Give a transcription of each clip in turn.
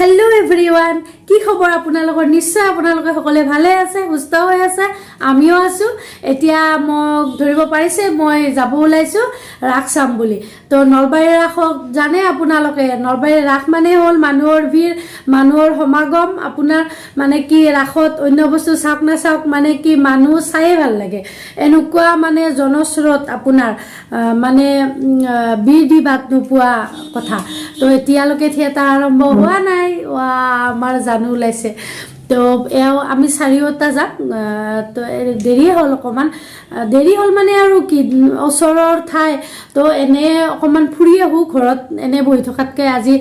Hello everyone কি খবৰ আপোনালোকৰ নিশ্চয় আপোনালোকে সকলে ভালে আছে সুস্থ হৈ আছে আমিও আছো এতিয়া মোক ধৰিব পাৰিছে মই যাব ওলাইছো ৰাখ চাম বুলি তো নলবাৰীৰ ৰাখক জানে আপোনালোকে নলবাৰীৰ ৰাখ মানে হ'ল মানুহৰ ভিৰ মানুহৰ সমাগম আপোনাৰ মানে কি ৰাখত অন্য বস্তু চাওক না চাওক মানে কি মানুহ চাই ভাল লাগে এনেকুৱা মানে জনস্ৰোত আপোনাৰ মানে ভিৰ দি বাত নোপোৱা কথা তো এতিয়ালৈকে থিয়েটাৰ আৰম্ভ হোৱা নাই আমাৰ জানো ওলাইছে তো এও আমি চাৰিওটা যাম তো দেৰি হ'ল অকমান দেৰি হ'ল মানে আৰু কি ওচৰৰ ঠাই তো এনে অকমান ফুৰি আহো ঘৰত এনে বহি থকাতকৈ আজি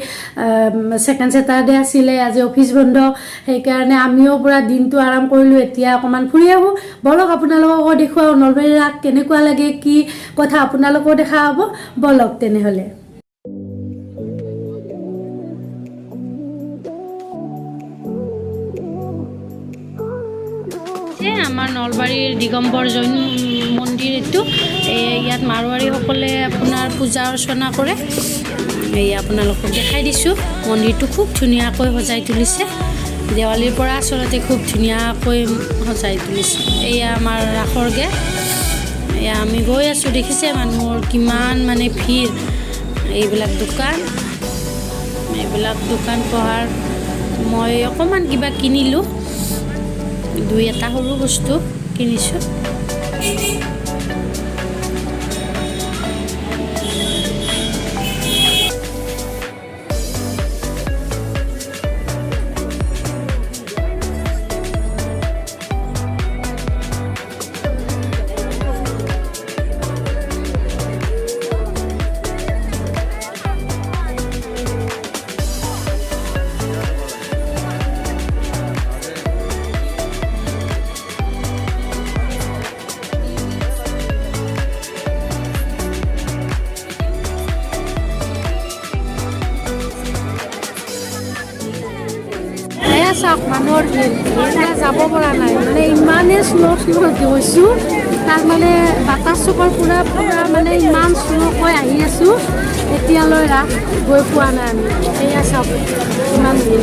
সেকেন্ড স্যাটাৰডে আছিলে আজি অফিস বন্ধ সেইকাৰণে আমিও পুৰা দিনটো আৰাম কৰিলো এতিয়া অকমান ফুৰি আহো বলক আপোনালোকক দেখুৱাও নলবাৰীৰ ৰাখ কেনেকুৱা লাগে কি কথা আপোনালোকক দেখা হ'ব বলক তেনেহলে আমাৰ নলবাৰীৰ দিগম্বৰ জৈন মন্দিৰ এইটো ইয়াত মাৰোৱাৰীসকলে আপোনাৰ পূজা অৰ্চনা কৰে এই আপোনালোকক দেখাই দিছোঁ মন্দিৰটো খুব ধুনীয়াকৈ সজাই তুলিছে দেৱালীৰ পৰা আচলতে খুব ধুনীয়াকৈ সজাই তুলিছে এয়া আমাৰ ৰাসৰ গেট এয়া আমি গৈ আছোঁ দেখিছে মানুহৰ কিমান মানে ভিৰ এইবিলাক দোকান পোহাৰ মই অকণমান কিবা কিনিলোঁ দুই এটা সৰু বস্তু কিনিছোঁ চাওক মানুহৰ ভিৰ যাব পৰা নাই মানে ইমানেই শ্ল' গৈছোঁ তাক মানে বাটাৰ চুকৰ পুৰা মানে ইমান শ্ল'কৈ আহি আছোঁ এতিয়ালৈ ৰাস গৈ পোৱা নাই আমি এয়া চাওক ইমান ভিৰ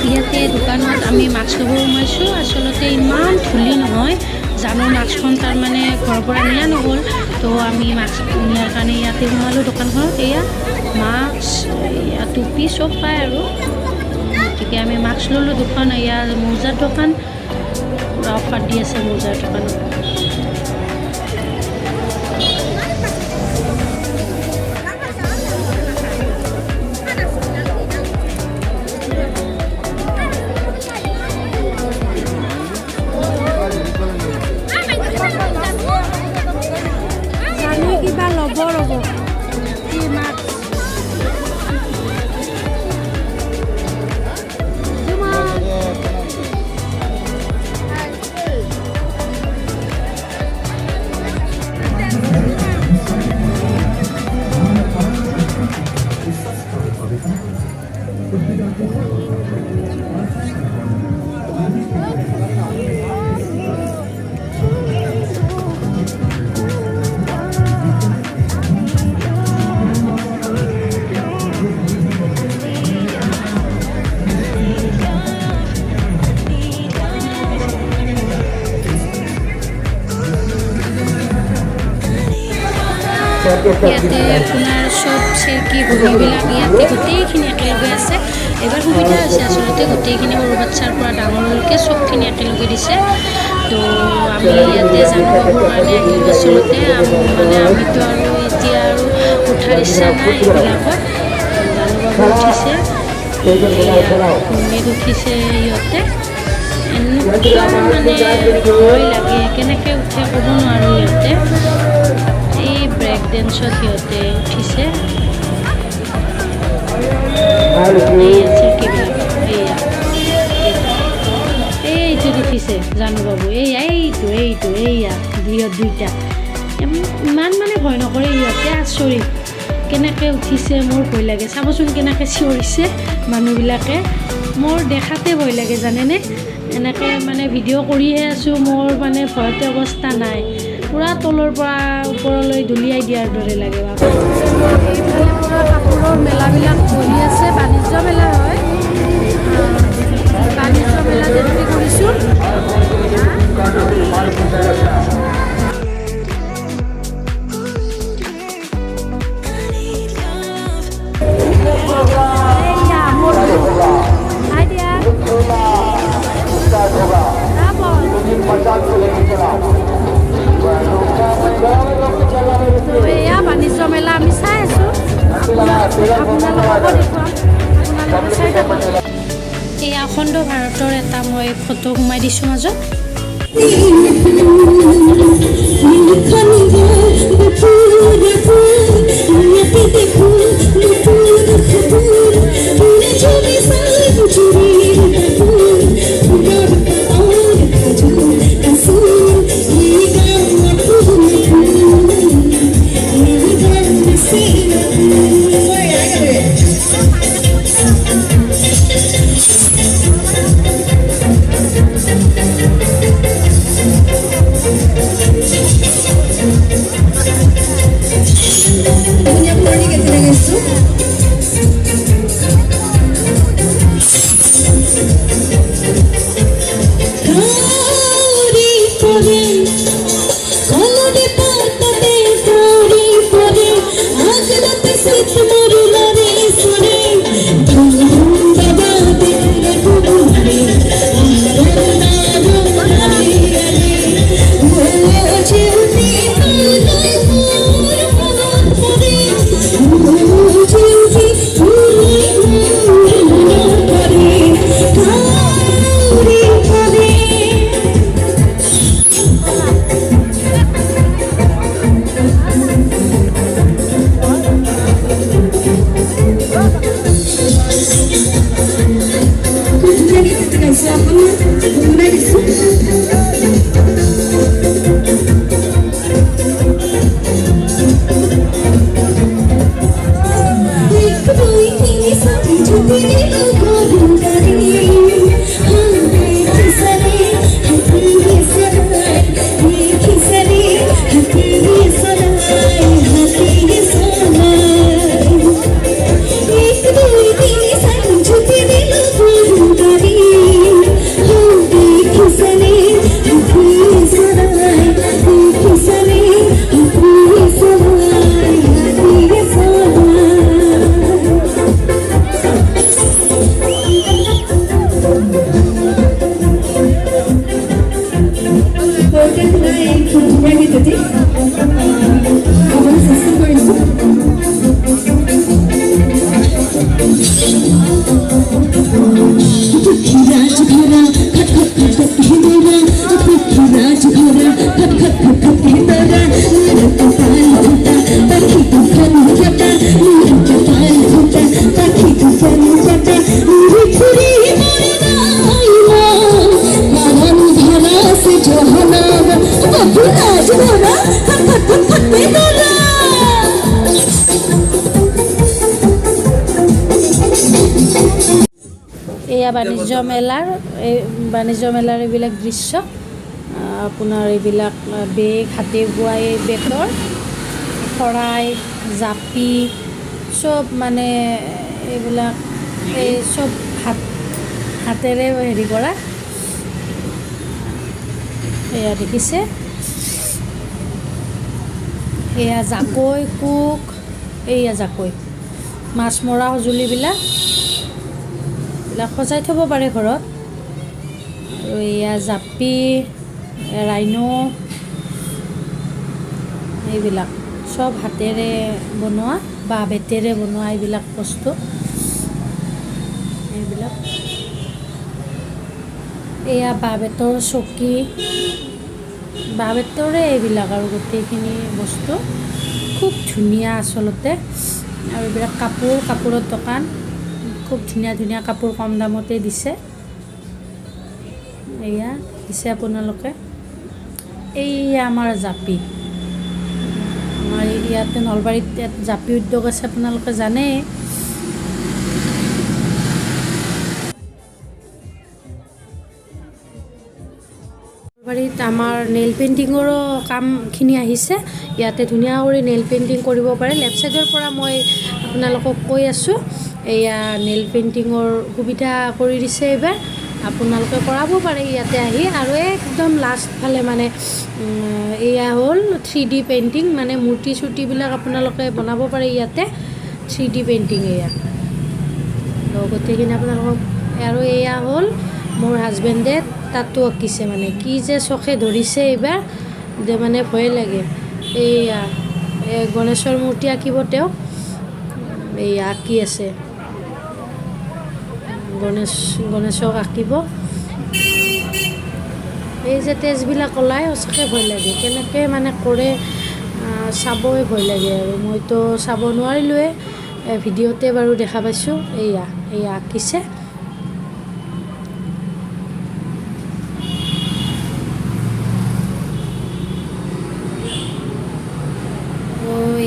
ইয়াতে দোকানত আমি মাস্ক ল'ব সোমাইছোঁ আচলতে ইমান ধূলি নহয় জানো মাস্কখন তাৰমানে ঘৰৰ পৰা নিয়া নহ'ল তো আমি মাস্ক নিয়াৰ কাৰণে ইয়াতে সোমালোঁ দোকানখনত এয়া মাস্ক এয়া টুপি চব পায় আৰু গতিকে আমি মাস্ক ল'লোঁ দোকান এয়া মোজাৰ দোকান অফাৰ দি আছে মোজাৰ দোকানত কিবা ল'ব কি মাছ ইয়াতে আপোনাৰ চব চেকি ঘড়ীবিলাক ইয়াতে গোটেইখিনি একেলগে আছে এবাৰ সুবিধা হৈছে আচলতে গোটেইখিনি সৰু বাচ্চাৰ পৰা ডাঙৰলৈকে চবখিনি একেলগে দিছে তো আমি ইয়াতে জানো পাবৰ কাৰণে আহিলোঁ আচলতে মানে আমিতো আৰু এতিয়া আৰু উঠাৰ ইচ্ছা নাই এইবিলাকত জানো পাব উঠিছে মেঘ উঠিছে ইহঁতে এনেকুৱা মানে ভয় লাগে কেনেকৈ উঠে ক'ব নোৱাৰোঁ ইহঁতে ব্ৰেক ডেন্সত সিহঁতে উঠিছে এইটো দেখিছে জানো বাবু এইটো এয়া দুইটা ইমান মানে ভয় নকৰে ইহঁতে আচৰিত কেনেকৈ উঠিছে মোৰ ভয় লাগে চাবচোন কেনেকৈ চিঞৰিছে মানুহবিলাকে মোৰ দেখাতে ভয় লাগে জানেনে এনেকৈ মানে ভিডিঅ' কৰিহে আছোঁ মোৰ মানে ভয়তে অৱস্থা নাই পুৰা তলৰ পৰা ওপৰলৈ দলিয়াই দিয়াৰ দৰে লাগে বাবা এইফালে পুৰা কাপোৰৰ মেলাবিলাক বহি আছে, বাণিজ্য মেলা হয়। বাণিজ্য মেলাত এন্ট্ৰি কৰিছোঁ। এয়া বাণিজ্য মেলা আমি চাই আছোঁ, আপোনালোককো দেখুৱাম, আপোনালোকে চাই থাকক। এই অখণ্ড ভাৰতৰ এটা মই ফটো সোমাই দিছোঁ মাজত। এয়া বাণিজ্য মেলাৰ এইবিলাক দৃশ্য। আপোনাৰ এইবিলাক বেগ, হাতে বোৱা এই বেগৰ শৰাই, জাপি চব মানে এইবিলাক এই চব হাতেৰে হেৰি কৰা। এয়া দেখিছে, এয়া জাকৈ, কোক, এয়া জাকৈ, মাছ মৰা সঁজুলিবিলাক সজাই থ'ব পাৰে ঘৰত। আৰু এয়া জাপি, ৰাইনো, এইবিলাক চব হাতেৰে বনোৱা বা বেতেৰে বনোৱা এইবিলাক বস্তু। এইবিলাক এয়া বাঁহ বেতৰ চকী, বাঁহ বেতৰে এইবিলাক আৰু গোটেইখিনি বস্তু খুব ধুনীয়া আচলতে। আৰু এইবিলাক কাপোৰৰ দোকান, খুব ধুনীয়া ধুনীয়া কাপোৰ কম দামতে দিছে। এয়া দিছে আপোনালোকে। এইয়া আমাৰ জাপি, আমাৰ ইয়াতে নলবাৰীত জাপি উদ্যোগ আছে, আপোনালোকে জানেই। নলবাৰীত আমাৰ নেইল পেইণ্টিঙৰো কামখিনি আহিছে। ইয়াতে ধুনীয়া কৰি নেইল পেইণ্টিং কৰিব পাৰে। লেফ্ট ছাইডৰ পৰা মই আপোনালোকক কৈ আছোঁ, এয়া নেইল পেইণ্টিঙৰ সুবিধা কৰি দিছে এইবাৰ। আপোনালোকে কৰাব পাৰে ইয়াতে আহি। আৰু একদম লাষ্ট ফালে মানে এয়া হ'ল 3D পেইণ্টিং, মানে মূৰ্তি চূৰ্তিবিলাক আপোনালোকে বনাব পাৰে ইয়াতে। 3D পেইণ্টিং এয়া গোটেইখিনি আপোনালোকক। আৰু এয়া হ'ল মোৰ হাজবেণ্ডে তাতো আঁকিছে, মানে কি যে চখে ধৰিছে এইবাৰ যে মানে ভয়ে লাগে। এইয়া গণেশৰ মূৰ্তি আঁকিব তেওঁ, এইয়া আঁকি আছে, গণেশক আঁকিব। এই যে তেজবিলাক ওলাই সঁচাকৈ ভয় লাগে, কেনেকৈ মানে কৰে চাবই ভয় লাগে। আৰু মইতো চাব নোৱাৰিলোৱে, ভিডিঅ'তে বাৰু দেখা পাইছোঁ। এয়া আঁকিছে।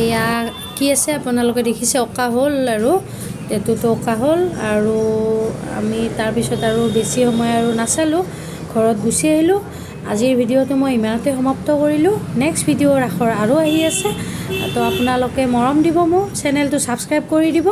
এয়া কি আছে আপোনালোকে দেখিছে, অঁকা হ'ল আৰু টেটুটো অঁকা হ'ল। আৰু আমি তাৰপিছত আৰু বেছি সময় আৰু নাচালোঁ, ঘৰত গুচি আহিলোঁ। আজিৰ ভিডিঅ'টো মই ইমানতে সমাপ্ত কৰিলোঁ। নেক্সট ভিডিঅ' আৰু আহি আছে, তো আপোনালোকে মৰম দিব মোক, চেনেলটো ছাবস্ক্ৰাইব কৰি দিব।